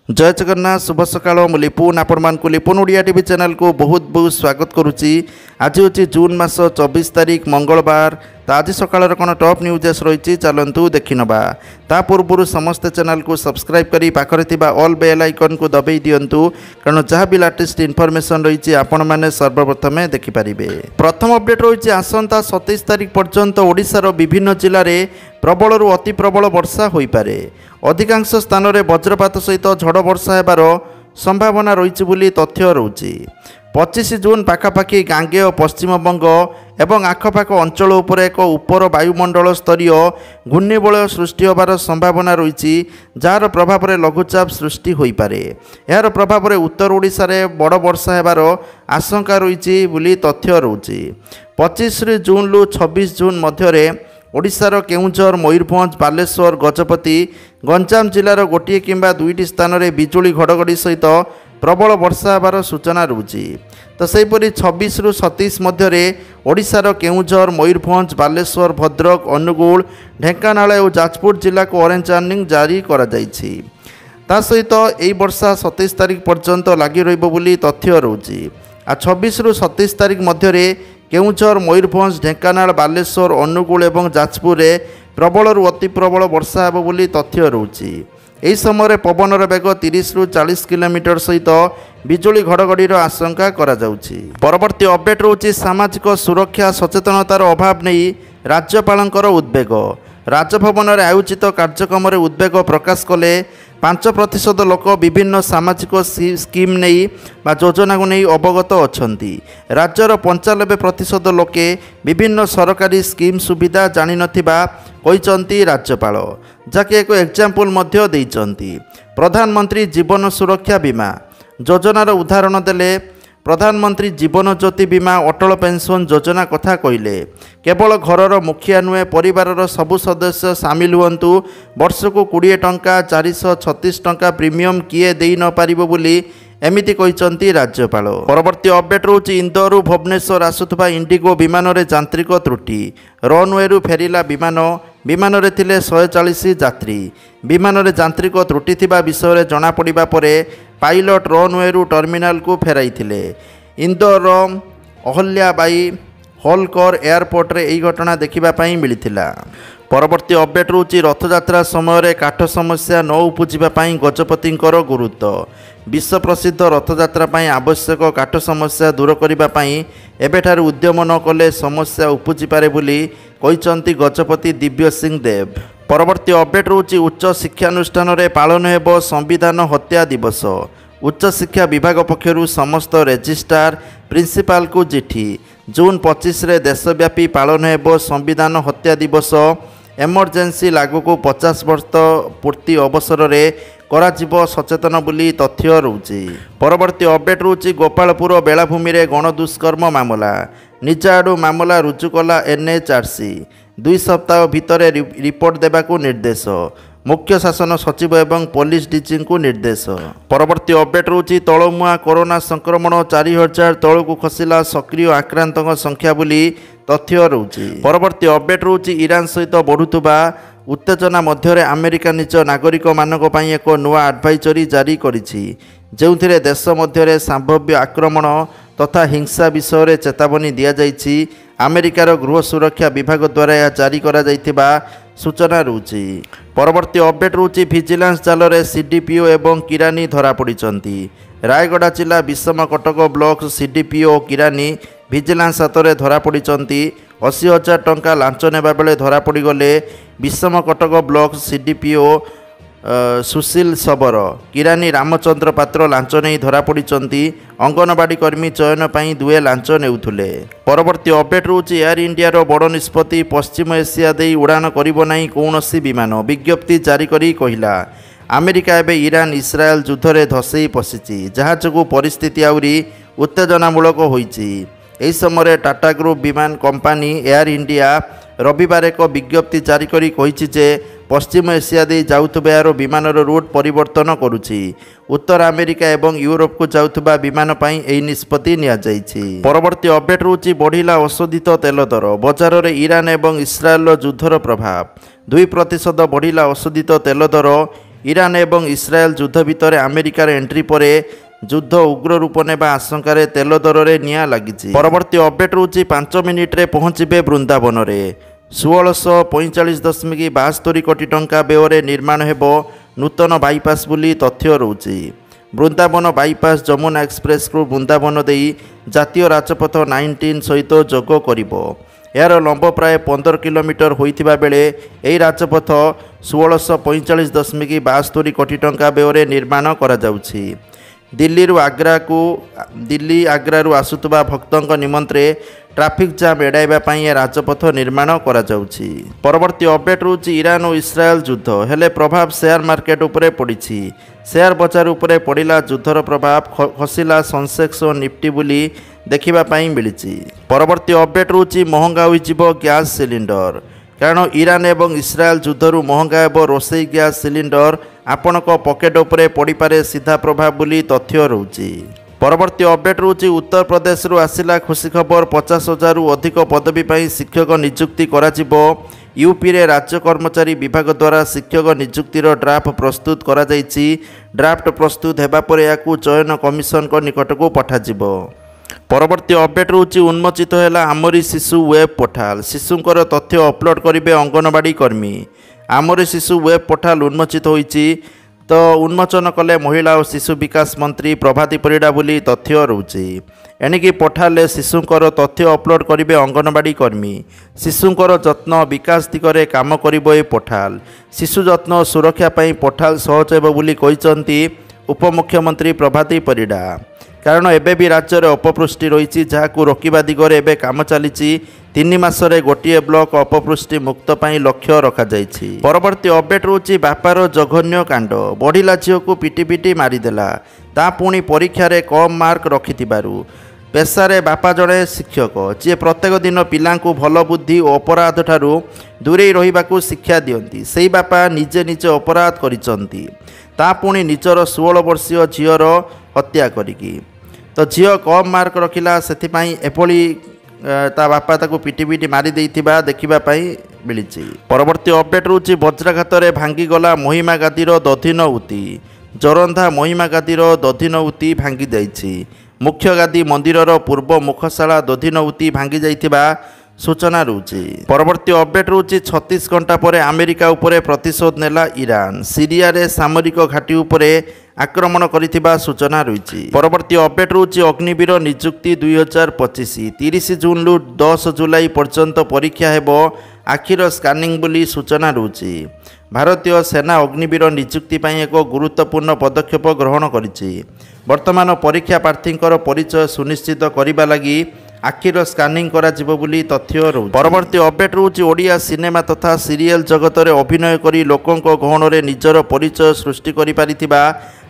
जय जगन्नाथ शुभ सकाळ मु लिपुन आपण मानकु लिपुन ओडिया टीवी चैनल को बहुत बहुत स्वागत करुच्ची। आज हूँ जून मास 24 तारिख मंगलवार। तो आज सकाळ कौन टॉप न्यूज रही चलतु देखि नवा। ता पूर्व समस्त चैनल को सब्सक्राइब करी पाखरे थिबा ऑल बेल आइकन को दबाई दियंतु, कारण जहाँ भी लेटेस्ट इनफॉरमेशन रही आपण माने सर्वप्रथमे देखि पारिबे। प्रथम अपडेट रही आसंता 27 तारिख पर्यंत ओडिशार विभिन्न जिले में प्रबल अति प्रबल वर्षा हो पारे। अधिकांश स्थान में वज्रपात सहित झड़ वर्षा होबार संभावना रही तथ्य रही। 25 जून पाखापाखि गांगेय पश्चिमबंग एवं आखपाख अंचल उपर एक उपर वायुमंडल स्तरीय घूर्णिबलय सृष्टि होबार संभावना रही, जार प्रभाव में लघुचाप सृष्टि हो पारे। यार प्रभाव में उत्तर ओडिशा रे बड़ वर्षा होबार आशंका रही बोली तथ्य रही। 25 जून रु 26 जून मध्य ओडिशार केउंझर, मयूरभंज, बालेश्वर, गजपति, गंजाम जिलार गोटे किंबा दुईटी स्थान में बिजुली घड़घड़ी सहित प्रबल वर्षा होबार सूचना रही। तो सेहीपरि 26 रु 27 मध्य ओडिशार केउंझर, मयूरभंज, बालेश्वर, भद्रक, अनुगुल, ढेंकानाल और जाजपुर जिला को ऑरेंज वार्निंग जारी करा जायछि। ता सहित एही वर्षा 27 तारिख पर्यंत लगी रहिबो बोली तथ्य रही। 26 रु 27 तारिख मध्य केउंझर, मयूरभंज, ढेंकानाल, बालेश्वर, अनुगुल और जाजपुर में प्रबल अति प्रबल वर्षा होब बोली तथ्य रही। यही समय पवनर बेग 30 रु 40 किलोमीटर सहित बिजुली घड़घड़ीर आशंका करा जाउछि। परवर्ती अपडेट रही सामाजिक सुरक्षा सचेतनतार अभाव नहीं राज्यपालंकर उद्वेग। राजभवन में आयोजित कार्यक्रम में उद्वेग प्रकाश कले 5% लोक विभिन्न सामाजिक स्कीम नहीं बा योजना को नहीं अवगत अछंती। राज्यर 95% लोके विभिन्न सरकारी स्कीम सुविधा जानि नथिबा कहिसंती राज्यपाल, जाके एक एग्जाम्पल मध्य देइचंती। प्रधानमंत्री जीवन सुरक्षा बीमा योजनार उदाहरण देले प्रधानमंत्री जीवन ज्योति बीमा अटल पेंशन योजना कथा कहले। केवल घरर मुखिया नुहे परिवारर सबु सदस्य सामिल हुंतु। वर्ष को 20 टंका 436 टंका प्रीमियम किए दे न पारिबो बोली एमिति कहिसंती राज्यपाल। परवर्ती अपडेट रही इंदौर भुवनेश्वर आसुथबा इंडिगो विमान रे यांत्रिक त्रुटि। रनवे रु फेरिला विमान रे थिले 140 यात्री। विमान रे यांत्रिक त्रुटि थिबा विषय जना पड़िबा परे पायलट रनवे रु टर्मिनाल को फेराई थिले। इंदौर अहल्याबाई होलकर एयरपोर्ट रे एही घटना देखिबा पई मिलिथिला। परवर्ती अपडेट रही रथयात्रा समय काठ समस्या न उपजिबा पई गजपतिंकर गुरुत्व। विश्व प्रसिद्ध रथयात्रा पई आवश्यक काठ समस्या दूर करिबा पई एबेठार उद्यम न कले समस्या उपजि पारे बोली कहिसंती गजपति दिव्य सिंह देव। परवर्ती अपडेट रही उच्च शिक्षानुष्ठान रे पालन हेबो संविधान हत्या दिवस। उच्च शिक्षा विभाग पक्षरु समस्त रजिस्ट्रार प्रिंसिपाल को चिठी। जून 25 रे देशव्यापी पालन हेबो संविधान हत्या दिवस। एमरजेंसी लागू को 50 वर्ष पूर्ति अवसर में कराजिबो सचेतन बोली तथ्य रही। परवर्ती अपडेट रही गोपालपुर बेलाभूमि रे गणदुष्कर्म मामला। निज आड़ू मामला रुजु कला एनएचआरसी। 2 सप्ताह भितर रिपोर्ट देबाकू निर्देश। मुख्य शासन सचिव एवं पुलिस डीजी को निर्देश। परवर्ती अपडेट रही तलमुआ कोरोना संक्रमण 4000 तल को खसला सक्रिय आक्रांतों संख्या बोली तथ्य रही। परवर्ती अपडेट रही ईरान सहित बढ़ुवा उत्तेजना मध्य अमेरिका निज नागरिक मानक पई एक नुआ एडवाइजरी जारी करिछि, जेउथिरे देश मध्य संभाव्य आक्रमण तथा हिंसा विषय चेतावनी दिया जाइछि। अमेरिकार गृह सुरक्षा विभाग द्वारा यह जारी करा जाइथिबा सूचना रही। परवर्ती अपडेट रही विजिलेंस जाल रे सीडीपीओ एवं किरानी धरा पड़िचंती। रायगड़ा जिला विषम कटक ब्लॉक सीडीपीओ किरानी विजिलेंस हाथ में धरा पड़िचंती। 80,000 टंका लांच नेबा बेले धरा पड़गले विषम कटक ब्लॉक सीडीपीओ सुशील शबर। किरानी रामचंद्र पात्र लांच नहीं धरा पड़िचंती। अंगनवाड़ी कर्मी चयन पर 2 लांच नेउथुले। परवर्ती अपडेट रही एयर इंडिया रो बड़ निष्पत्ति। पश्चिम एशिया दे उड़ान करिबो नाही कौनसी विमान। विज्ञप्ति जारी करी कहिला अमेरिका एवं ईरान इस्राएल युद्ध में धसई पशिछि, जहाँ जो परिस्थिति आउरी उत्तेजनामूलक होइछि। एही समय टाटा ग्रुप विमान कंपानी एयर इंडिया रविवार एक विज्ञप्ति जारी करी कहिछि जे पश्चिम एशिया दे जाउथबा यार विमानर रूट परिवर्तन करुछि। उत्तर अमेरिका एवं यूरोप को जाउथबा विमान पई एही निष्पत्ति निया जाइछि। परवर्ती अपडेट रही बढ़िला औषधित तेल दर। बजार में ईरान एवं इस्राएल युद्धर प्रभाव। 2% बढ़िला औषधित तेल दर। ଇରାନ ଏବଂ ଇସ୍ରାଏଲ ଯୁଦ୍ଧ ଭିତରେ ଆମେରିକାର ଏଣ୍ଟ୍ରି ପରେ ଯୁଦ୍ଧ ଉଗ୍ର ରୂପ ନେବା ଆଶଙ୍କାରେ ତେଲ ଦରରେ ନିଆଁ ଲାଗିଛି। ପରବର୍ତ୍ତୀ ଅପଡେଟ୍ ରହୁଛି 5 ମିନିଟ୍ରେ ପହଞ୍ଚିବେ ବୃନ୍ଦାବନରେ। 1645.72 କୋଟି ଟଙ୍କା ବ୍ୟୟରେ ନିର୍ମାଣ ହେବ ନୂତନ ବାଇପାସ୍ ବୋଲି ତଥ୍ୟ ରହୁଛି। ବୃନ୍ଦାବନ ବାଇପାସ୍ ଯମୁନା ଏକ୍ସପ୍ରେସକୁ ବୃନ୍ଦାବନ ଦେଇ ଜାତୀୟ ରାଜପଥ 19 ସହିତ ଯୋଗ କରିବ। ଏହାର ଲମ୍ବ ପ୍ରାୟ 15 କିଲୋମିଟର ହୋଇଥିବା ବେଳେ ଏହି ରାଜପଥ 1645.72 କୋଟି ଟଙ୍କା ବ୍ୟୟରେ ନିର୍ମାଣ କରାଯାଉଛି। ଦିଲ୍ଲୀ ଆଗ୍ରାରୁ ଆସୁଥିବା ଭକ୍ତଙ୍କ ନିମନ୍ତେ ଟ୍ରାଫିକ୍ ଜାମ୍ ଏଡ଼ାଇବା ପାଇଁ ଏ ରାଜପଥ ନିର୍ମାଣ କରାଯାଉଛି। ପରବର୍ତ୍ତୀ ଅପଡେଟ୍ ରହୁଛି ଇରାନ ଓ ଇସ୍ରାଏଲ ଯୁଦ୍ଧ ହେଲେ ପ୍ରଭାବ ସେୟାର ମାର୍କେଟ ଉପରେ ପଡ଼ିଛି। ସେୟାର ବଜାର ଉପରେ ପଡ଼ିଲା ଯୁଦ୍ଧର ପ୍ରଭାବ, ଖସିଲା ସେନ୍ସେକ୍ସ ଓ ନିଫ୍ଟି ବୋଲି ଦେଖିବା ପାଇଁ ମିଳିଛି। ପରବର୍ତ୍ତୀ ଅପଡେଟ୍ ରହୁଛି ମହଙ୍ଗା ହୋଇଯିବ ଗ୍ୟାସ୍ ସିଲିଣ୍ଡର। କାରଣ ଇରାନ ଏବଂ ଇସ୍ରାଏଲ ଯୁଦ୍ଧରୁ ମହଙ୍ଗା ହେବ ରୋଷେଇ ଗ୍ୟାସ୍ ସିଲିଣ୍ଡର। ଆପଣଙ୍କ ପକେଟ୍ ଉପରେ ପଡ଼ିପାରେ ସିଧା ପ୍ରଭାବ ବୋଲି ତଥ୍ୟ ରହୁଛି। ପରବର୍ତ୍ତୀ ଅପଡେଟ୍ ରହୁଛି ଉତ୍ତରପ୍ରଦେଶରୁ ଆସିଲା ଖୁସି ଖବର, 50,000ରୁ ଅଧିକ ପଦବୀ ପାଇଁ ଶିକ୍ଷକ ନିଯୁକ୍ତି କରାଯିବ। ୟୁପିରେ ରାଜ୍ୟ କର୍ମଚାରୀ ବିଭାଗ ଦ୍ୱାରା ଶିକ୍ଷକ ନିଯୁକ୍ତିର ଡ୍ରାଫ୍ଟ ପ୍ରସ୍ତୁତ କରାଯାଇଛି। ଡ୍ରାଫ୍ଟ ପ୍ରସ୍ତୁତ ହେବା ପରେ ଏହାକୁ ଚୟନ କମିଶନଙ୍କ ନିକଟକୁ ପଠାଯିବ। ପରବର୍ତ୍ତୀ ଅପଡେଟ୍ ରହୁଛି ଉନ୍ମୋଚିତ ହେଲା ଆମରି ଶିଶୁ ୱେବ୍ ପୋର୍ଟାଲ। ଶିଶୁଙ୍କର ତଥ୍ୟ ଅପଲୋଡ଼ କରିବେ ଅଙ୍ଗନବାଡ଼ି କର୍ମୀ। ଆମରି ଶିଶୁ ୱେବ୍ ପୋର୍ଟାଲ ଉନ୍ମୋଚିତ ହୋଇଛି। ତ ଉନ୍ମୋଚନ କଲେ ମହିଳା ଓ ଶିଶୁ ବିକାଶ ମନ୍ତ୍ରୀ ପ୍ରଭାତୀ ପରିଡ଼ା ବୋଲି ତଥ୍ୟ ରହୁଛି। ଏଣିକି ପୋର୍ଟାଲରେ ଶିଶୁଙ୍କର ତଥ୍ୟ ଅପଲୋଡ଼ କରିବେ ଅଙ୍ଗନବାଡ଼ି କର୍ମୀ। ଶିଶୁଙ୍କର ଯତ୍ନ ବିକାଶ ଦିଗରେ କାମ କରିବ ଏ ପୋର୍ଟାଲ। ଶିଶୁ ଯତ୍ନ ଓ ସୁରକ୍ଷା ପାଇଁ ପୋର୍ଟାଲ ସହଜ ହେବ ବୋଲି କହିଛନ୍ତି ଉପମୁଖ୍ୟମନ୍ତ୍ରୀ ପ୍ରଭାତୀ ପରିଡ଼ା। କାରଣ ଏବେ ବି ରାଜ୍ୟରେ ଅପପୃଷ୍ଟି ରହିଛି, ଯାହାକୁ ରୋକିବା ଦିଗରେ ଏବେ କାମ ଚାଲିଛି। 3 ମାସରେ ଗୋଟିଏ ବ୍ଲକ ଅପପୃଷ୍ଟି ମୁକ୍ତ ପାଇଁ ଲକ୍ଷ୍ୟ ରଖାଯାଇଛି। ପରବର୍ତ୍ତୀ ଅପଡେଟ୍ ରହୁଛି ବାପାର ଜଘନ୍ୟ କାଣ୍ଡ। ବଢ଼ିଲା ଝିଅକୁ ପିଟି ପିଟି ମାରିଦେଲା, ତା ପୁଣି ପରୀକ୍ଷାରେ କମ୍ ମାର୍କ ରଖିଥିବାରୁ। ପେଶାରେ ବାପା ଜଣେ ଶିକ୍ଷକ, ଯିଏ ପ୍ରତ୍ୟେକ ଦିନ ପିଲାଙ୍କୁ ଭଲ ବୁଦ୍ଧି ଓ ଅପରାଧ ଠାରୁ ଦୂରେଇ ରହିବାକୁ ଶିକ୍ଷା ଦିଅନ୍ତି। ସେହି ବାପା ନିଜେ ଅପରାଧ କରିଛନ୍ତି, ତା ପୁଣି ନିଜର 16 ବର୍ଷୀୟ ଝିଅର ହତ୍ୟା କରିକି। ତ ଝିଅ କମ୍ ମାର୍କ ରଖିଲା, ସେଥିପାଇଁ ଏଭଳି ତା ବାପା ତାକୁ ପିଟି ପିଟି ମାରି ଦେଇଥିବା ଦେଖିବା ପାଇଁ ମିଳିଛି। ପରବର୍ତ୍ତୀ ଅପଡେଟ୍ ରହୁଛି ବଜ୍ରାଘାତରେ ଭାଙ୍ଗିଗଲା ମହିମା ଗାଦିର ଦଧିନ ଉତି। ଜୋରନ୍ଧା ମହିମା ଗାଦିର ଦଧିନ ଉତି ଭାଙ୍ଗି ଯାଇଛି। ମୁଖ୍ୟ ଗାଦି ମନ୍ଦିରର ପୂର୍ବ ମୁଖଶାଳା ଦଧିନ ଉତି ଭାଙ୍ଗି ଯାଇଥିବା ସୂଚନା ରହୁଛି। ପରବର୍ତ୍ତୀ ଅପଡେଟ୍ ରହୁଛି 36 ଘଣ୍ଟା ପରେ ଆମେରିକା ଉପରେ ପ୍ରତିଶୋଧ ନେଲା ଇରାନ। ସିରିଆରେ ସାମରିକ ଘାଟି ଉପରେ ଆକ୍ରମଣ କରିଥିବା ସୂଚନା ରହିଛି। ପରବର୍ତ୍ତୀ ଅପଡେଟ୍ ରହୁଛି ଅଗ୍ନିବୀର ନିଯୁକ୍ତି 2025। 30 ଜୁନ୍ରୁ 10 ଜୁଲାଇ ପର୍ଯ୍ୟନ୍ତ ପରୀକ୍ଷା ହେବ ଆଖିର ସ୍କାନିଂ ବୋଲି ସୂଚନା ରହୁଛି। ଭାରତୀୟ ସେନା ଅଗ୍ନିବୀର ନିଯୁକ୍ତି ପାଇଁ ଏକ ଗୁରୁତ୍ୱପୂର୍ଣ୍ଣ ପଦକ୍ଷେପ ଗ୍ରହଣ କରିଛି। ବର୍ତ୍ତମାନ ପରୀକ୍ଷା ପ୍ରାର୍ଥୀଙ୍କର ପରିଚୟ ସୁନିଶ୍ଚିତ କରିବା ଲାଗି ଆଖିର ସ୍କାନିଂ କରାଯିବ ବୋଲି ତଥ୍ୟ ରହୁଛି। ପରବର୍ତ୍ତୀ ଅପଡେଟ୍ ରହୁଛି ଓଡ଼ିଆ ସିନେମା ତଥା ସିରିଏଲ୍ ଜଗତରେ ଅଭିନୟ କରି ଲୋକଙ୍କ ଗହଣରେ ନିଜର ପରିଚୟ ସୃଷ୍ଟି କରିପାରିଥିବା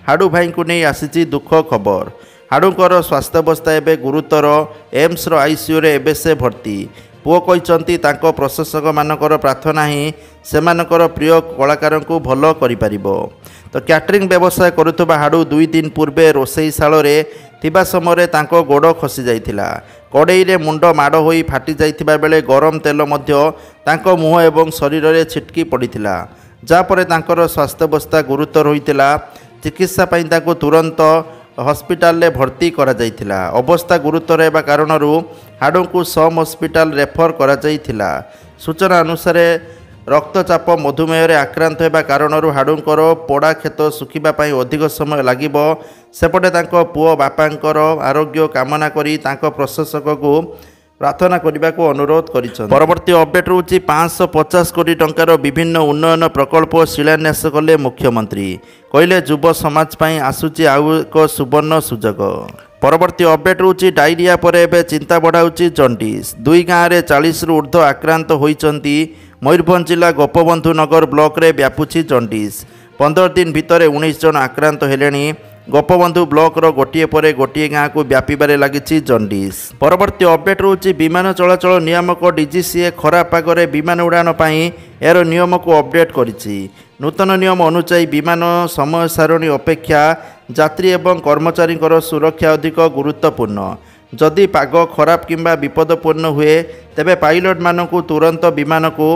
ହାଡ଼ୁ ଭାଇଙ୍କୁ ନେଇ ଆସିଛି ଦୁଃଖ ଖବର। ହାଡ଼ୁଙ୍କର ସ୍ୱାସ୍ଥ୍ୟାବସ୍ଥା ଏବେ ଗୁରୁତର। ଏମ୍ସର ଆଇସିୟୁରେ ଏବେ ସେ ଭର୍ତ୍ତି। ପୁଅ କହିଛନ୍ତି ତାଙ୍କ ପ୍ରଶଂସକମାନଙ୍କର ପ୍ରାର୍ଥନା ହିଁ ସେମାନଙ୍କର ପ୍ରିୟ କଳାକାରଙ୍କୁ ଭଲ କରିପାରିବ। ତ କ୍ୟାଟରିଂ ବ୍ୟବସାୟ କରୁଥିବା ହାଡ଼ୁ 2 ଦିନ ପୂର୍ବେ ରୋଷେଇଶାଳରେ ଥିବା ସମୟରେ ତାଙ୍କ ଗୋଡ଼ ଖସି ଯାଇଥିଲା। କଡ଼େଇରେ ମୁଣ୍ଡ ମାଡ଼ ହୋଇ ଫାଟି ଯାଇଥିବା ବେଳେ ଗରମ ତେଲ ମଧ୍ୟ ତାଙ୍କ ମୁହଁ ଏବଂ ଶରୀରରେ ଛିଟକି ପଡ଼ିଥିଲା, ଯାହାପରେ ତାଙ୍କର ସ୍ୱାସ୍ଥ୍ୟାବସ୍ଥା ଗୁରୁତର ହୋଇଥିଲା। ଚିକିତ୍ସା ପାଇଁ ତାଙ୍କୁ ତୁରନ୍ତ ହସ୍ପିଟାଲରେ ଭର୍ତ୍ତି କରାଯାଇଥିଲା। ଅବସ୍ଥା ଗୁରୁତର ହେବା କାରଣରୁ ହାଡ଼ୁଙ୍କୁ ସମ୍ ହସ୍ପିଟାଲ ରେଫର କରାଯାଇଥିଲା। ସୂଚନା ଅନୁସାରେ ରକ୍ତଚାପ ମଧୁମେହରେ ଆକ୍ରାନ୍ତ ହେବା କାରଣରୁ ହାଡ଼ୁଙ୍କର ପୋଡ଼ା କ୍ଷତ ଶୁଖିବା ପାଇଁ ଅଧିକ ସମୟ ଲାଗିବ। ସେପଟେ ତାଙ୍କ ପୁଅ ବାପାଙ୍କର ଆରୋଗ୍ୟ କାମନା କରି ତାଙ୍କ ପ୍ରଶଂସକଙ୍କୁ ପ୍ରାର୍ଥନା କରିବାକୁ ଅନୁରୋଧ କରିଛନ୍ତି। ପରବର୍ତ୍ତୀ ଅପଡେଟ୍ ରହୁଛି 550 କୋଟି ଟଙ୍କାର ବିଭିନ୍ନ ଉନ୍ନୟନ ପ୍ରକଳ୍ପ ଶିଳାନ୍ୟାସ କଲେ ମୁଖ୍ୟମନ୍ତ୍ରୀ। କହିଲେ ଯୁବ ସମାଜ ପାଇଁ ଆସୁଛି ଆଉ ଏକ ସୁବର୍ଣ୍ଣ ସୁଯୋଗ। ପରବର୍ତ୍ତୀ ଅପଡେଟ୍ ରହୁଛି ଡାଇରିଆ ପରେ ଏବେ ଚିନ୍ତା ବଢ଼ାଉଛି ଜଣ୍ଡିସ୍। 2 ଗାଁରେ 40ରୁ ଉର୍ଦ୍ଧ୍ୱ ଆକ୍ରାନ୍ତ ହୋଇଛନ୍ତି। ମୟୂରଭଞ୍ଜ ଜିଲ୍ଲା ଗୋପବନ୍ଧୁ ନଗର ବ୍ଲକରେ ବ୍ୟାପୁଛି ଜଣ୍ଡିସ୍। 15 ଦିନ ଭିତରେ 19 ଜଣ ଆକ୍ରାନ୍ତ ହେଲେଣି। ଗୋପବନ୍ଧୁ ବ୍ଲକର ଗୋଟିଏ ପରେ ଗୋଟିଏ ଗାଁକୁ ବ୍ୟାପିବାରେ ଲାଗିଛି ଜଣ୍ଡିସ୍। ପରବର୍ତ୍ତୀ ଅପଡେଟ୍ ରହୁଛି ବିମାନ ଚଳାଚଳ ନିୟାମକ ଡିଜିସିଏ ଖରାପ ପାଗରେ ବିମାନ ଉଡ଼ାଣ ପାଇଁ ଏହାର ନିୟମକୁ ଅପଡେଟ୍ କରିଛି। ନୂତନ ନିୟମ ଅନୁଯାୟୀ ବିମାନ ସମୟ ସାରଣୀ ଅପେକ୍ଷା ଯାତ୍ରୀ ଏବଂ କର୍ମଚାରୀଙ୍କର ସୁରକ୍ଷା ଅଧିକ ଗୁରୁତ୍ୱପୂର୍ଣ୍ଣ। ଯଦି ପାଗ ଖରାପ କିମ୍ବା ବିପଦପୂର୍ଣ୍ଣ ହୁଏ ତେବେ ପାଇଲଟମାନଙ୍କୁ ତୁରନ୍ତ ବିମାନକୁ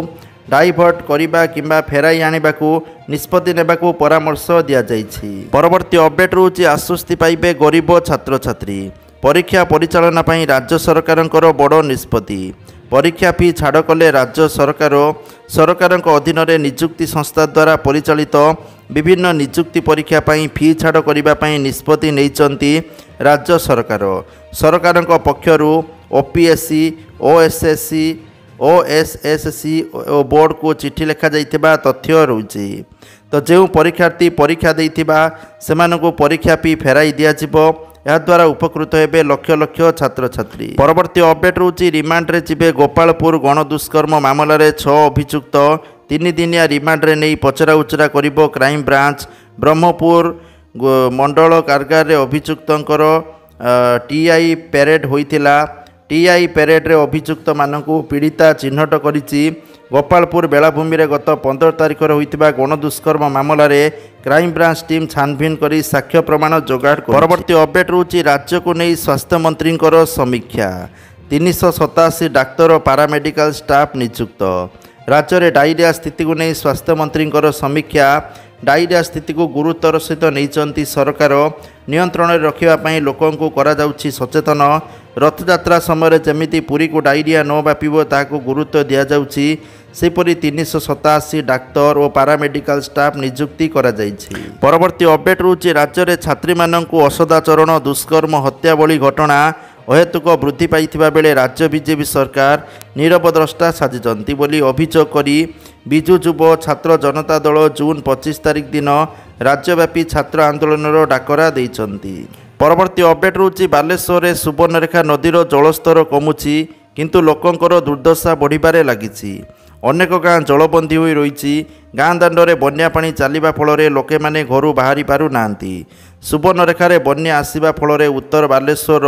डाइभर्ट करने किंबा फेराई आनिबाकू निष्पत्ति नेबाकू परामर्श दियाଯାଇଛି। परवर्ती अपडेट रोची आश्वस्ति पाइबे गरीब छात्र छात्री। परीक्षा परिचालना पई राज्य सरकारଙ୍କର बड़ निष्पत्ति। परीक्षा फी छाड़ कले राज्य सरकार अधीन में निजुक्ति संस्था द्वारा परिचालित विभिन्न निजुक्ति परीक्षा पई फी छाड़ करने निष्पत्ति नैचंती राज्य सरकार पक्षरु ओपीएससी ओएसएससी ओएसएससी बोर्ड को चिठी लिखा जाइथिबा तथ्य रहुछि। तो जो परीक्षार्थी परीक्षा देइथिबा सेमानकु परीक्षा फी फेराई दियाजिबो। याद्वारा उपकृत हेबे लक्ष लक्ष छात्र छात्री। परवर्ती अपडेट रोची रिमांड रे जिबे गोपालपुर गणदुष्कर्म मामला रे 6 अभियुक्त 3 दिनिया रिमांड रे नहीं पचरा उचरा करिबो क्राइम ब्रांच। ब्रह्मपुर मंडल कारागार रे अभियुक्तंकर टीआई पेरेड होइतिला। टीआई पेरेड रे अभियुक्त मानकु पीड़िता चिन्हट करिछि। गोपालपुर बेलाभूमि रे गत 15 तारिख होइतिबा गणदुष्कर्म मामला रे क्राइम ब्रांच टीम छानभिन करी साक्ष्य प्रमाण जोगाड़। परवर्ती अपडेट रोची राज्य को नहीं स्वास्थ्य मंत्री समीक्षा। 387 डाक्तर पारामेडिकल स्टाफ नियुक्त। राज्य में डायरिया स्थिति को नहीं स्वास्थ्य मंत्री समीक्षा। डायरिया स्थिति को गुरुतर सहित नहीं सरकार नियंत्रण में रखापी लोकंकु करा जाउछि सचेतन। रथयात्रा समय जमिति पुरी को डायरिया न व्यापिबो ताकू गुरुत्व दिया जाउछि। सेपरि 387 डाक्तर और पारामेडिकल स्टाफ नियुक्ति करा जाइछि। परवर्ती अपडेट रोची राज्य में छात्री माननकु असदाचरण दुष्कर्म हत्या भली घटना अहेतुक वृद्धि पाइथिबा बेले राज्य बीजेपी सरकार नीरवद्रष्टा साजिचंती बोली अभियोग करी बिजु युव छात्र जनता दल जून 25 तारिख दिन राज्यव्यापी छात्र आंदोलन डाकरा देइचंती। परवर्ती अपडेट रोची बालेश्वर में सुवर्णरेखा नदीर जलस्तर कमुची किंतु लोकंकर दुर्दशा बढ़िबारे लागिछि। अनेक गाँ जलबंदी होई रहिछि। गाँ दांडरे बन्या पानी चलिबा फଳରେ लोके माने घरू बाहरी पारु नांती। सुवर्णरेखारे बन्या आसिबा फଳରେ उत्तर बालेश्वर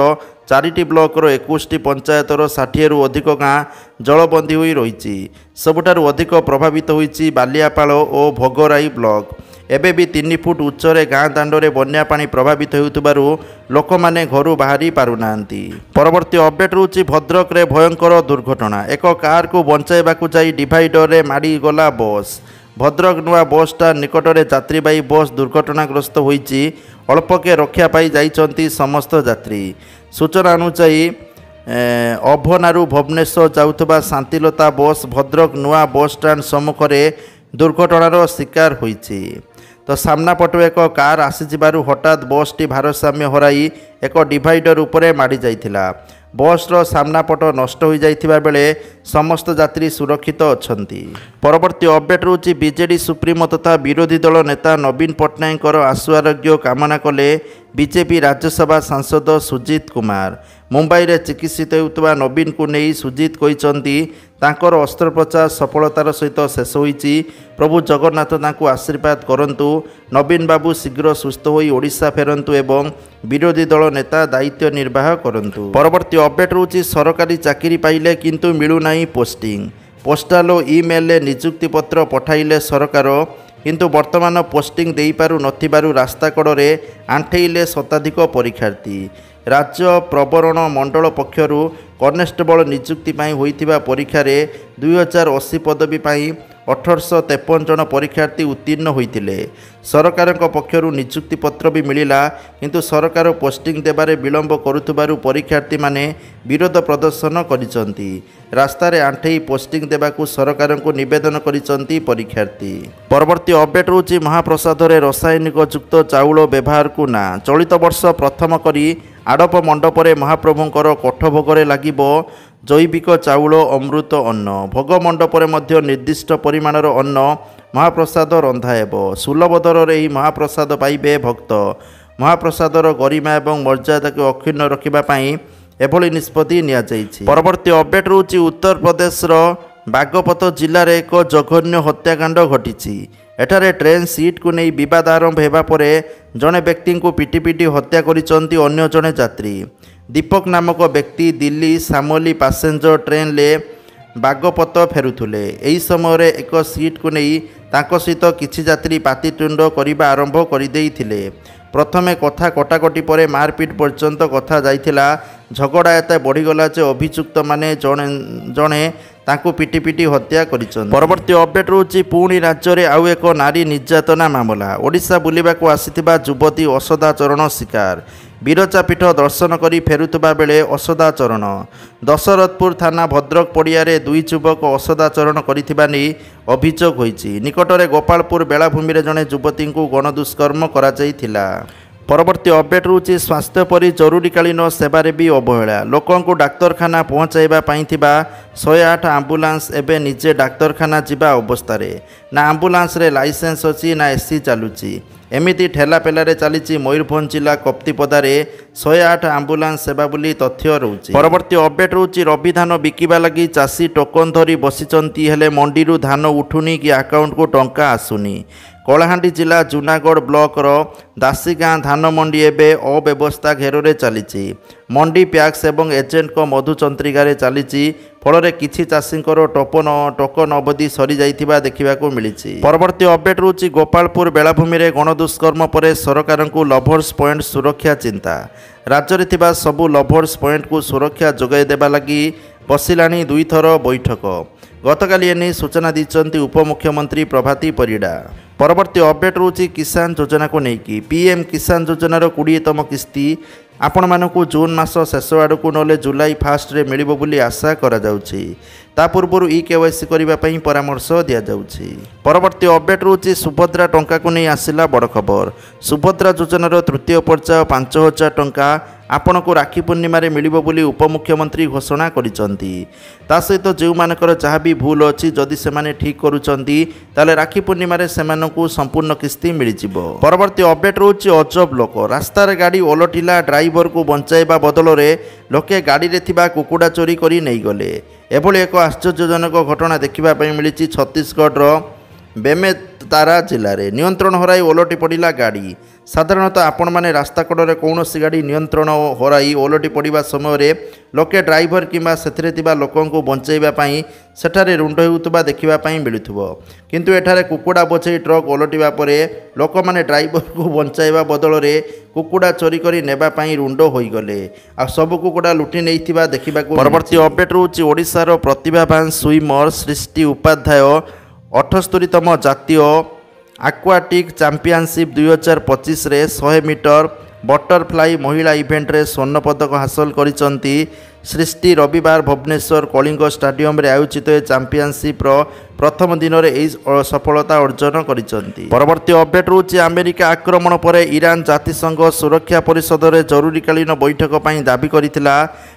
4टी ब्लॉकर 21टी पंचायतर 60 रु अधिक गाँ जलबंदी होई रहिछि। सबुठारु अधिक प्रभावित होइछि बालियापाल और भोगराई ब्लॉक। एबे भी 3 फुट उच्चरे गाँ दांडरे बन्या पानी प्रभावित होउतबारु लोक माने घरू बाहरी पारु नांती। परवर्ती अपडेट रोची भद्रक रे भयंकर दुर्घटना। एक कार को बंचाइबाकू जाई डिवाइडर रे माड़ी गला बस। भद्रक नुआ बस स्टार निकट में यात्रीवाही बस दुर्घटनाग्रस्त होइछि। अल्पके रक्षा पाई जाइचंती समस्त यात्री। सूचना अनुसार अभनारू भुवनेश्वर जाउथबा शांतिलता बस भद्रक नुआ बस स्टाण सम्मुखरे दुर्घटनार शिकार होइछि। तो सामना पटु एक कार आसीजिबारु हठात बसटी भारसाम्य हराई एक डिवाइडर उपरे माड़ी जाइथिला। बसर सामना पट नष्ट हो जाइथिबा बेले समस्त यात्री सुरक्षित अछंती। परवर्ती अपडेट रोची बीजेडी सुप्रीमो तथा विरोधी दल नेता नवीन पट्टनायक आशु आरोग्य कामना कले बीजेपी राज्यसभा सांसद सुजीत कुमार। मुंबई रे चिकित्सित होउतबा नवीन को नहीं सुजीत कहिसंती तांकर अस्त्रोपचार सफलतार सहित शेष होइछि। प्रभु जगन्नाथ तांको आशीर्वाद करंतु। नवीन बाबू शीघ्र सुस्थ होई ओडिशा फेरंतु एवं विरोधी दल नेता दायित्व निर्वाह करंतु। परवर्ती अपडेट रोची सरकारी चाकरी पाइले किंतु मिलु नाही पोस्टिंग। पोस्टाल और ईमेल नियुक्ति पत्र पठाइले सरकार किंतु वर्तमान पोस्टिंग देई पारु नथिबारु रास्ता कड़े आंठेइले शताधिक परीक्षार्थी। राज्य प्रवरण मंडल पक्षरु कनेस्टेबल नियुक्ति पाई होइथिबा परीक्षा रे 2080 पदवी पाई 1853 जन परीक्षार्थी उत्तीर्ण होइतिले। सरकार पक्षरु नियुक्ति पत्र भी मिलिला किंतु सरकार पोस्टिंग देबारे विलंब करुथबारु परीक्षार्थी माने विरोध प्रदर्शन करिसंती। रास्ता रे आंठेई पोस्टिंग देबाकू सरकार को निवेदन करिसंती परीक्षार्थी। परवर्ती अपडेट रोची महाप्रसाद रे रासायनिक युक्त चाउल व्यवहार को ना। चलित वर्ष प्रथम करी आड़प मंडपरे महाप्रभुंकर कठभोगरे लागिबो जैविक चाउल अमृत अन्न। भोग मंडपरे मध्य निर्दिष्ट परिमाणर अन्न महाप्रसाद रंधा हेबो। सुलभ दରରେ ଏହି महाप्रसाद पाइबे भक्त। महाप्रसादर गरिमा एवं मर्यादा को अक्षुण्ण रखिबा पई एभली निष्पत्ति निया जाइछि। परवर्ती अपडेट रोची उत्तर प्रदेशर बागपत जिल्लार एक जघन्य हत्याकांड घटिछि। एठारे ट्रेन सीट को नहीं विवाद आरंभ होगा परे जड़े व्यक्ति को पिटी पिटी हत्या करिसंती अन्य जड़े यात्री। दीपक नामक व्यक्ति दिल्ली सामोली पैसेंजर ट्रेन ले बागपत फेरुथुले। एही समय एक सीट को नहीं तांको सहित किछि यात्री पाटितुंड करिबा आरंभ करिदेइथिले। प्रथमे कथा कटाकटी पर मारपिट पर्यंत कथा जाइथिला। झगड़ा एते बढ़ीगला जे अभियुक्त माने जड़े ତାଙ୍କୁ ପିଟି ପିଟି ହତ୍ୟା କରିଛନ୍ତି। ପରବର୍ତ୍ତୀ ଅପଡେଟ୍ ରହୁଛି ପୁଣି ରାଜ୍ୟରେ ଆଉ ଏକ ନାରୀ ନିର୍ଯାତନା ମାମଲା। ଓଡ଼ିଶା ବୁଲିବାକୁ ଆସିଥିବା ଯୁବତୀ ଅସଦାଚରଣ ଶିକାର। ବିରଜା ପୀଠ ଦର୍ଶନ କରି ଫେରୁଥିବା ବେଳେ ଅସଦାଚରଣ। ଦଶରଥପୁର ଥାନା ଭଦ୍ରକ ପଡ଼ିଆରେ ଦୁଇ ଯୁବକ ଅସଦାଚରଣ କରିଥିବା ନେଇ ଅଭିଯୋଗ ହୋଇଛି। ନିକଟରେ ଗୋପାଳପୁର ବେଳାଭୂମିରେ ଜଣେ ଯୁବତୀଙ୍କୁ ଗଣଦୁଷ୍କର୍ମ କରାଯାଇଥିଲା। ପରବର୍ତ୍ତୀ ଅପଡେଟ୍ ରହୁଛି ସ୍ୱାସ୍ଥ୍ୟ ପରି ଜରୁରୀକାଳୀନ ସେବାରେ ବି ଅବହେଳା। ଲୋକଙ୍କୁ ଡାକ୍ତରଖାନା ପହଞ୍ଚାଇବା ପାଇଁ ଥିବା 108 ଆମ୍ବୁଲାନ୍ସ ଏବେ ନିଜେ ଡାକ୍ତରଖାନା ଯିବା ଅବସ୍ଥାରେ। ନା ଆମ୍ବୁଲାନ୍ସରେ ଲାଇସେନ୍ସ ଅଛି ନା ଏସି ଚାଲୁଛି। ଏମିତି ଠେଲାପେଲାରେ ଚାଲିଛି ମୟୂରଭଞ୍ଜ ଜିଲ୍ଲା କପ୍ତିପଦାରେ 108 ଆମ୍ବୁଲାନ୍ସ ସେବା ବୋଲି ତଥ୍ୟ ରହୁଛି। ପରବର୍ତ୍ତୀ ଅପଡେଟ୍ ରହୁଛି ରବି ଧାନ ବିକିବା ଲାଗି ଚାଷୀ ଟୋକନ ଧରି ବସିଛନ୍ତି, ହେଲେ ମଣ୍ଡିରୁ ଧାନ ଉଠୁନି କି ଆକାଉଣ୍ଟକୁ ଟଙ୍କା ଆସୁନି। କଳାହାଣ୍ଡି ଜିଲ୍ଲା ଜୁନାଗଡ଼ ବ୍ଲକର ଦାସିଗାଁ ଧାନ ମଣ୍ଡି ଏବେ ଅବ୍ୟବସ୍ଥା ଘେରରେ ଚାଲିଛି। ମଣ୍ଡି ପ୍ୟାକ୍ସ ଏବଂ ଏଜେଣ୍ଟଙ୍କ ମଧୁଚନ୍ଦ୍ରିକାରେ ଚାଲିଛି, ଫଳରେ କିଛି ଚାଷୀଙ୍କର ଟୋକନ ଅବଧି ସରିଯାଇଥିବା ଦେଖିବାକୁ ମିଳିଛି। ପରବର୍ତ୍ତୀ ଅପଡେଟ୍ ରହୁଛି ଗୋପାଳପୁର ବେଳାଭୂମିରେ ଗଣଦୁଷ୍କର୍ମ ପରେ ସରକାରଙ୍କୁ ଲଭର୍ସ ପଏଣ୍ଟ ସୁରକ୍ଷା ଚିନ୍ତା। ରାଜ୍ୟରେ ଥିବା ସବୁ ଲଭର୍ସ ପଏଣ୍ଟକୁ ସୁରକ୍ଷା ଯୋଗାଇ ଦେବା ଲାଗି ବସିଲାଣି ଦୁଇଥର ବୈଠକ। ଗତକାଲି ଏନେଇ ସୂଚନା ଦେଇଛନ୍ତି ଉପମୁଖ୍ୟମନ୍ତ୍ରୀ ପ୍ରଭାତୀ ପରିଡ଼ା। ପରବର୍ତ୍ତୀ ଅପଡେଟ୍ ରହୁଛି କିଷାନ ଯୋଜନାକୁ ନେଇକି। ପିଏମ୍ କିଷାନ ଯୋଜନାର 20ତମ କିସ୍ତି ଆପଣମାନଙ୍କୁ ଜୁନ୍ ମାସ ଶେଷ ଆଡ଼କୁ ନହେଲେ ଜୁଲାଇ 1ରେ ମିଳିବ ବୋଲି ଆଶା କରାଯାଉଛି। ତା ପୂର୍ବରୁ KYC କରିବା ପାଇଁ ପରାମର୍ଶ ଦିଆଯାଉଛି। ପରବର୍ତ୍ତୀ ଅପଡେଟ୍ ରହୁଛି ସୁଭଦ୍ରା ଟଙ୍କାକୁ ନେଇ ଆସିଲା ବଡ଼ ଖବର। ସୁଭଦ୍ରା ଯୋଜନାର ତୃତୀୟ ପର୍ଯ୍ୟାୟ 5000 ଟଙ୍କା ଆପଣଙ୍କୁ ରାକ୍ଷୀ ପୂର୍ଣ୍ଣିମାରେ ମିଳିବ ବୋଲି ଉପମୁଖ୍ୟମନ୍ତ୍ରୀ ଘୋଷଣା କରିଛନ୍ତି। ତା ସହିତ ଯେଉଁମାନଙ୍କର ଯାହା ବି ଭୁଲ ଅଛି ଯଦି ସେମାନେ ଠିକ୍ କରୁଛନ୍ତି ତାହେଲେ ରାକ୍ଷୀ ପୂର୍ଣ୍ଣିମାରେ ସେମାନଙ୍କୁ ସମ୍ପୂର୍ଣ୍ଣ କିସ୍ତି ମିଳିଯିବ। ପରବର୍ତ୍ତୀ ଅପଡେଟ୍ ରହୁଛି ଅଜବ ଲୋକ। ରାସ୍ତାରେ ଗାଡ଼ି ଓଲଟିଲା, ଡ୍ରାଇଭରକୁ ବଞ୍ଚାଇବା ବଦଳରେ ଲୋକେ ଗାଡ଼ିରେ ଥିବା କୁକୁଡ଼ା ଚୋରି କରି ନେଇଗଲେ। ଏଭଳି ଏକ ଆଶ୍ଚର୍ଯ୍ୟଜନକ ଘଟଣା ଦେଖିବା ପାଇଁ ମିଳିଛି ଛତିଶଗଡ଼ର ବେମେତାରା ଜିଲ୍ଲାରେ। ନିୟନ୍ତ୍ରଣ ହରାଇ ଓଲଟି ପଡ଼ିଲା ଗାଡ଼ି। ସାଧାରଣତଃ ଆପଣମାନେ ରାସ୍ତା କଡ଼ରେ କୌଣସି ଗାଡ଼ି ନିୟନ୍ତ୍ରଣ ହରାଇ ଓଲଟି ପଡ଼ିବା ସମୟରେ ଲୋକେ ଡ୍ରାଇଭର କିମ୍ବା ସେଥିରେ ଥିବା ଲୋକଙ୍କୁ ବଞ୍ଚାଇବା ପାଇଁ ସେଠାରେ ରୁଣ୍ଡ ହେଉଥିବା ଦେଖିବା ପାଇଁ ମିଳୁଥିବ। କିନ୍ତୁ ଏଠାରେ କୁକୁଡ଼ା ବୋଝେଇ ଟ୍ରକ୍ ଓଲଟିବା ପରେ ଲୋକମାନେ ଡ୍ରାଇଭରକୁ ବଞ୍ଚାଇବା ବଦଳରେ କୁକୁଡ଼ା ଚୋରି କରି ନେବା ପାଇଁ ରୁଣ୍ଡ ହୋଇଗଲେ। ଆଉ ସବୁ କୁକୁଡ଼ା ଲୁଟି ନେଇଥିବା ଦେଖିବାକୁ। ପରବର୍ତ୍ତୀ ଅପଡେଟ୍ ରହୁଛି ଓଡ଼ିଶାର ପ୍ରତିଭାବାନ ସୁଇମର ସୃଷ୍ଟି ଉପାଧ୍ୟାୟ 78ତମ ଜାତୀୟ ଆକ୍ୱାଟିକ୍ ଚାମ୍ପିଅନସିପ୍ 2025ରେ 100 ମିଟର ବଟରଫ୍ଲାଇ ମହିଳା ଇଭେଣ୍ଟରେ ସ୍ୱର୍ଣ୍ଣ ପଦକ ହାସଲ କରିଛନ୍ତି। ସୃଷ୍ଟି ରବିବାର ଭୁବନେଶ୍ୱର କଳିଙ୍ଗ ଷ୍ଟାଡିୟମରେ ଆୟୋଜିତ ଏ ଚାମ୍ପିଅନସିପ୍ର ପ୍ରଥମ ଦିନରେ ଏହି ସଫଳତା ଅର୍ଜନ କରିଛନ୍ତି। ପରବର୍ତ୍ତୀ ଅପଡେଟ୍ ରହୁଛି ଆମେରିକା ଆକ୍ରମଣ ପରେ ଇରାନ ଜାତିସଂଘ ସୁରକ୍ଷା ପରିଷଦରେ ଜରୁରୀକାଳୀନ ବୈଠକ ପାଇଁ ଦାବି କରିଥିଲା।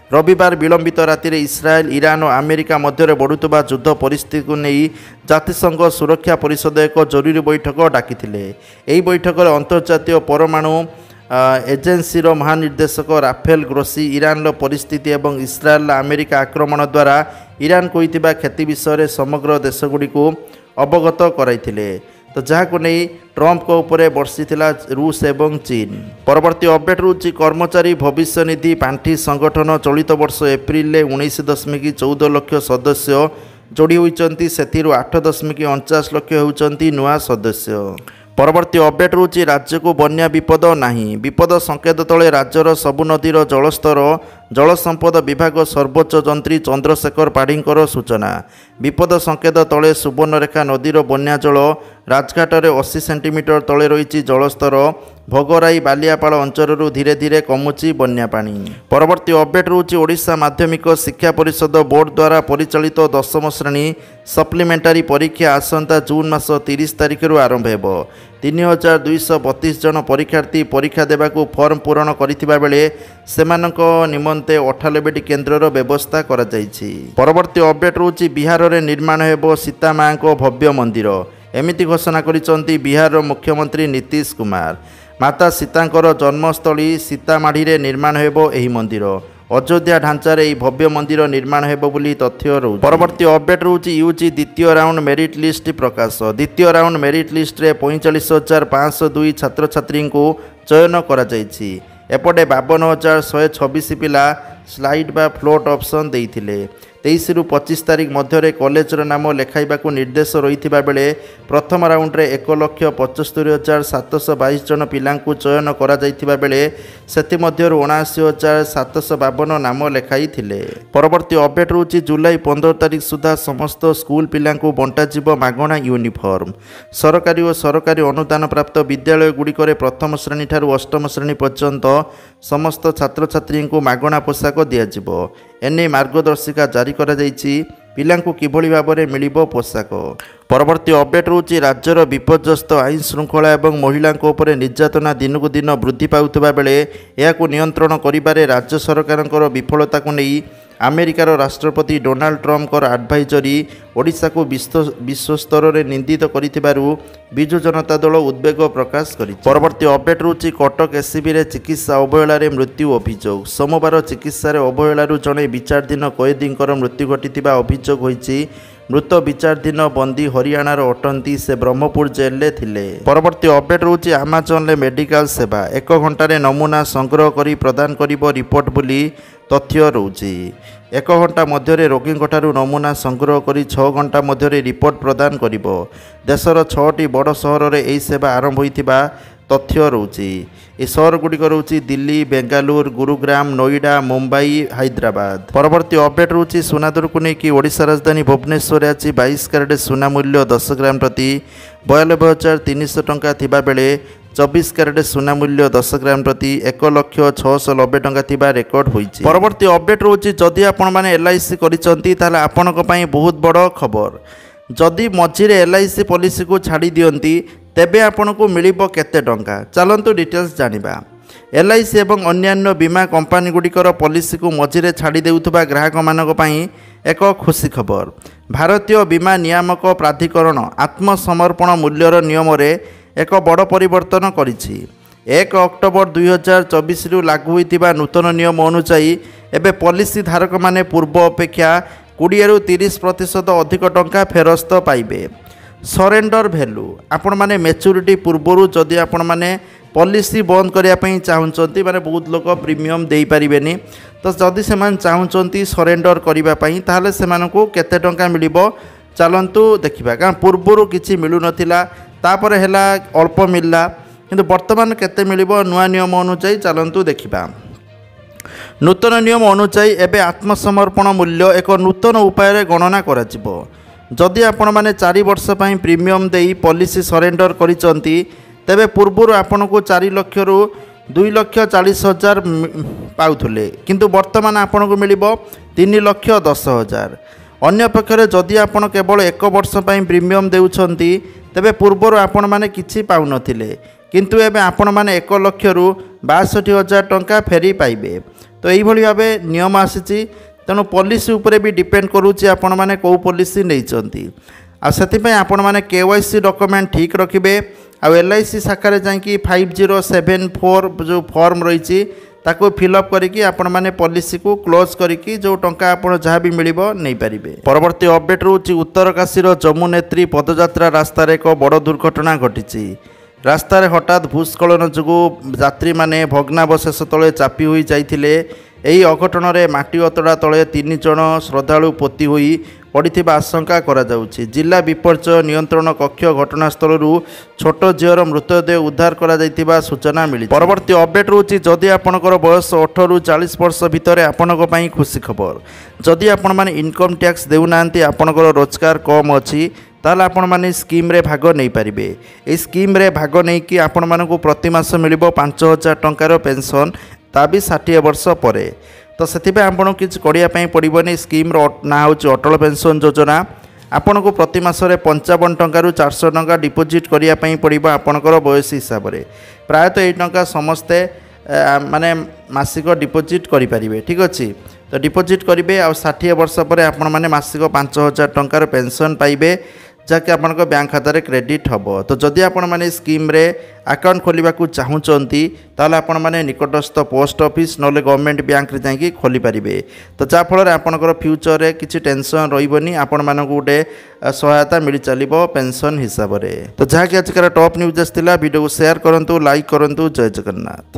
ରବିବାର ବିଳମ୍ବିତ ରାତିରେ ଇସ୍ରାଏଲ, ଇରାନ ଓ ଆମେରିକା ମଧ୍ୟରେ ବଢ଼ୁଥିବା ଯୁଦ୍ଧ ପରିସ୍ଥିତିକୁ ନେଇ ଜାତିସଂଘ ସୁରକ୍ଷା ପରିଷଦ ଏକ ଜରୁରୀ ବୈଠକ ଡାକିଥିଲେ। ଏହି ବୈଠକରେ ଅନ୍ତର୍ଜାତୀୟ ପରମାଣୁ ଏଜେନ୍ସିର ମହାନିର୍ଦ୍ଦେଶକ ରାଫେଲ ଗ୍ରୋସି ଇରାନର ପରିସ୍ଥିତି ଏବଂ ଇସ୍ରାଏଲ ଆମେରିକା ଆକ୍ରମଣ ଦ୍ୱାରା ଇରାନକୁ ହୋଇଥିବା କ୍ଷତି ବିଷୟରେ ସମଗ୍ର ଦେଶଗୁଡ଼ିକୁ ଅବଗତ କରାଇଥିଲେ। ତ ଯାହାକୁ ନେଇ ଟ୍ରମ୍ପଙ୍କ ଉପରେ ବର୍ଷିଥିଲା ରୁଷ ଏବଂ ଚୀନ। ପରବର୍ତ୍ତୀ ଅପଡେଟ୍ ରହୁଛି କର୍ମଚାରୀ ଭବିଷ୍ୟନିଧି ପାଣ୍ଠି ସଂଗଠନ ଚଳିତ ବର୍ଷ ଏପ୍ରିଲରେ 19.14 ଲକ୍ଷ ସଦସ୍ୟ ଯୋଡ଼ି ହୋଇଛନ୍ତି। ସେଥିରୁ 8.49 ଲକ୍ଷ ହେଉଛନ୍ତି ନୂଆ ସଦସ୍ୟ। ପରବର୍ତ୍ତୀ ଅପଡେଟ୍ ରହୁଛି ରାଜ୍ୟକୁ ବନ୍ୟା ବିପଦ ନାହିଁ। ବିପଦ ସଂକେତ ତଳେ ରାଜ୍ୟର ସବୁ ନଦୀର ଜଳସ୍ତର। ଜଳସମ୍ପଦ ବିଭାଗ ସର୍ବୋଚ୍ଚ ଯନ୍ତ୍ରୀ ଚନ୍ଦ୍ରଶେଖର ପାଢ଼ୀଙ୍କର ସୂଚନା। ବିପଦ ସଂକେତ ତଳେ ସୁବର୍ଣ୍ଣରେଖା ନଦୀର ବନ୍ୟା ଜଳ ରାଜଘାଟରେ 80 ସେଣ୍ଟିମିଟର ତଳେ ରହିଛି ଜଳସ୍ତର। ଭୋଗରାଇ ବାଲିଆପାଳ ଅଞ୍ଚଳରୁ ଧୀରେ ଧୀରେ କମୁଛି ବନ୍ୟା ପାଣି। ପରବର୍ତ୍ତୀ ଅପଡେଟ୍ ରହୁଛି ଓଡ଼ିଶା ମାଧ୍ୟମିକ ଶିକ୍ଷା ପରିଷଦ ବୋର୍ଡ ଦ୍ୱାରା ପରିଚାଳିତ 10ମ ଶ୍ରେଣୀ ସପ୍ଲିମେଣ୍ଟାରୀ ପରୀକ୍ଷା ଆସନ୍ତା ଜୁନ୍ ମାସ 30 ତାରିଖରୁ ଆରମ୍ଭ ହେବ। 3232 ଜଣ ପରୀକ୍ଷାର୍ଥୀ ପରୀକ୍ଷା ଦେବାକୁ ଫର୍ମ ପୂରଣ କରିଥିବା ବେଳେ ସେମାନଙ୍କ ନିମନ୍ତେ 98ଟି କେନ୍ଦ୍ରର ବ୍ୟବସ୍ଥା କରାଯାଇଛି। ପରବର୍ତ୍ତୀ ଅପଡେଟ୍ ରହୁଛି ବିହାରରେ ନିର୍ମାଣ ହେବ ସୀତା ମାଙ୍କ ଭବ୍ୟ ମନ୍ଦିର। ଏମିତି ଘୋଷଣା କରିଛନ୍ତି ବିହାରର ମୁଖ୍ୟମନ୍ତ୍ରୀ ନୀତିଶ କୁମାର। ମାତା ସୀତାଙ୍କର ଜନ୍ମସ୍ଥଳୀ ସୀତାମାଢ଼ିରେ ନିର୍ମାଣ ହେବ ଏହି ମନ୍ଦିର। ଅଯୋଧ୍ୟା ଢାଞ୍ଚାରେ ଏହି ଭବ୍ୟ ମନ୍ଦିର ନିର୍ମାଣ ହେବ ବୋଲି ତଥ୍ୟ ରହୁଛି। ପରବର୍ତ୍ତୀ ଅପଡେଟ୍ ରହୁଛି ୟୁଜି ଦ୍ୱିତୀୟ ରାଉଣ୍ଡ ମେରିଟ୍ ଲିଷ୍ଟ ପ୍ରକାଶ। ଦ୍ୱିତୀୟ ରାଉଣ୍ଡ ମେରିଟ୍ ଲିଷ୍ଟରେ 45,502 ଛାତ୍ରଛାତ୍ରୀଙ୍କୁ ଚୟନ କରାଯାଇଛି। ଏପଟେ 52,126 ପିଲା ସ୍ଲାଇଡ୍ ବା ଫ୍ଲୋଟ୍ ଅପସନ୍ ଦେଇଥିଲେ। 23 ରୁ 25 तारिख मध्य कॉलेजर नाम लेखाइबाकू निर्देश रही बेले प्रथम राउंड 1,75,722 जन पिलांकू चयन करा जाइथिबा बेले सेति मध्यरु 79,752 नाम लेखाई थिले। परवर्ती अपडेट रहउची जुलाई 15 तारिख सुधा समस्त स्कूल पिलांकू बंटा जीव मागणा यूनिफॉर्म। सरकारी और सरकारी अनुदान प्राप्त विद्यालय गुड़िकर प्रथम श्रेणी ठारू अष्टम श्रेणी पर्यंत समस्त छात्र छात्री को मागणा पोशाक दिज्व। एने मार्गदर्शिका जारी करा जाइछि पिलांकू किभली भाबरे मिलिबो पोशाक। परवर्ती अपडेट रहउछि राज्यर विपर्यस्त आईन श्रृंखला और महिला निर्यातना दिनकू दिन वृद्धि पाउथिबा बेले एहाकू नियंत्रण करिबारे राज्य सरकारଙ୍କର विफलताकू नहीं अमेरिकार राष्ट्रपति डोनाल्ड ट्रम्पकर एडवाइजरी ओडिशा को विश्व स्तर में निंदित करिथिबारु बिजु जनता दल उद्वेग प्रकाश करिछि। परवर्ती अपडेट रहउछि कटक एससीबी रे चिकित्सा अवहेलार मृत्यु अभियोग। सोमवार चिकित्सा अवहेलार जड़े विचाराधीन कैदींकर मृत्यु घटिथिबा अभियोग होइछि। मृत विचाराधीन बंदी हरियाणार अटंती से ब्रह्मपुर जेल में थिले। परवर्ती अपडेट रहउछि अमेजन ले मेडिकल सेवा 1 घंटे नमूना संग्रह करी प्रदान करिबो रिपोर्ट बोली तथ्य रहउछि। 1 घंटा मध्य रोगी नमूना संग्रह करी 6 घंटा मध्य रिपोर्ट प्रदान करिबो। देशर 6टी बड़ सहर में यह सेवा आरंभ होइथिबा तथ्य रहउछि। ए सहर गुड़िक रहउछि दिल्ली, बेंगालुरु, गुरुग्राम, नोएडा, मुंबई, हैदराबाद। परवर्ती अपडेट रहउछि सुना दर को लेकिन ओडिशा राजधानी भुवनेश्वर आज 22 कैरेट सुना मूल्य 10 ग्राम प्रति 92,300 टंका थिबा बेले 24 कैरेट सुना मूल्य 10 ग्राम प्रति 1,690,000 टंका थिबा रेकर्ड होइछि। परवर्ती अपडेट रहउछि जदि आपण माने एलआईसी करिसंती ताले आपनक पई बहुत बड़ खबर। जदि मझिरे एलआईसी पॉलिसी को छाड़ी दियंती तेबे आपनको मिलिबो केते टंका चलंतु डिटेल्स जानिबा। एलआईसी एवं अन्यान्य बीमा कंपनी गुड़िकर पॉलिसी को मझिरे छाड़ी देउथबा ग्राहक मानक पई एक खुशी खबर। भारतीय बीमा नियामक प्राधिकरण आत्मसमर्पण मूल्यर नियम रे एक बड़ परिवर्तन करिछि। 1 अक्टोबर 2024 रु लागू होइतिबा नूतन नियम अनुसार एबे पॉलिसी धारक माने पूर्व अपेक्षा 20 रु 30% अधिक टंका फेरस्त पाइबे। सरेंडर वैल्यू आपण माने मैच्योरिटी पूर्वर जदि आपण माने पॉलिसी बंद करिया पई चाहुचंती माने बहुत लोक प्रीमियम देई परिबेनी तो जदि सेमान चाहुचंती सरेंडर करिबा पई ताहाले सेमानकू केते टंका मिलिबो चलंतु देखिबा। कारण पूर्वर किछि मिलु नथिला तापर हेला अल्प मिलला किंतु वर्तमान केते मिलिबो नुआ नियम अनुसार चलंतु देखिबा। नूतन नियम अनुसार एबे आत्मसमर्पण मूल्य एक नूतन उपाय गणना कराजिबो। जदि आपण माने 4 वर्ष पई प्रीमियम देई पॉलिसी सरेंडर करिसंती तेबे पूर्वर आपनको 4 लाख रु 2,40,000 पाउथुले किंतु वर्तमान आपनको मिलिबो 3,10,000। अन्य पक्षरे जदि आपण केवल 1 वर्ष पई प्रीमियम देउछंती तेबे पूर्वर आपण माने किछि पाउ नथिले किंतु एबे आपण माने 1 लाख रु 62,000 टंका फेरी पाइबे। तो यही भाव नियम आसी तेणु पॉलिसी उपरे भी डिपेंड करूची आपण माने को पॉलिसी नैचंती आ सेति आपण माने केवाईसी डॉक्यूमेंट ठीक रखिबे। आ एलआईसी शाखा रे जांकी 5074 जो फॉर्म रही ताको फिलअप करिकी आपण माने पॉलिसी को क्लोज करिकी जो टंका आपण जहाँ भी मिलिबो नै परिबे। परवर्ती अपडेट रहउची उत्तरकाशी जमुनेत्री पदयात्रा रास्ता रे एक बड़ दुर्घटना घटिची। रास्ता रे हठात भूस्खलन जोगु यात्री माने भग्नावशेष तले चापी होई जाइथिले। एही अघटन रे माटी अतड़ा तले 3 जन श्रद्धालु पोती होई पड़िथिबा आशंका करा जाउछि। जिला विपर्यय नियंत्रण कक्ष घटनास्थल छोट झीर मृतदेह उद्धार करा जाइथिबा सूचना मिली। परवर्ती अपडेट रहउछि जदि आपनकर बयस 18 रु 40 वर्ष भितर आपनक पई खुशी खबर। जदि आपण माने इनकम टैक्स देउनांती आपनकर रोजगार कम अछि ताल आपण माने स्कीम रे भाग नहीं पारिबे। ए स्कीम रे भाग नहीं कि आपण मानकु प्रति मास मिलिबो 5,000 टंकार पेंशन ता भी 60 वर्ष परे। तो सेतिबे आपण किछ करिया पई पड़िबोनी। स्कीम रो ना होची अटल पेंशन योजना। आपण को प्रति मास रे 55 टंका रु 400 टंका डिपोजिट करिया पई पड़िबो आपणकर बयस हिसाब रे। प्रायतः ए टंका समस्ते माने मासिक डिपोजिट करि परिबे। ठीक अछि तो डिपोजिट करिवे आ 60 वर्ष पर आपण माने मासिक 5,000 टंकार पेंशन पाइबे जहाँकि आपंक बैंक खाता रे क्रेडिट हम। तो जदि आपण माने स्कीम रे अकाउंट खोलिबा को चाहूचंती ताले आपण माने निकटस्थ पोस्ट ऑफिस नले गवर्नमेंट बैंक रे जाई खोली परिबे। तो जा फल आपनकर फ्यूचर रे किछि टेंशन रहिबोनी आपण मानकु गोटे सहायता मिल चलिबो पेंशन हिसाब रे। तो जहाँकि आजकर टॉप न्यूज आस्थिला वीडियो को शेयर करंतु लाइक करंतु। जय जगन्नाथ।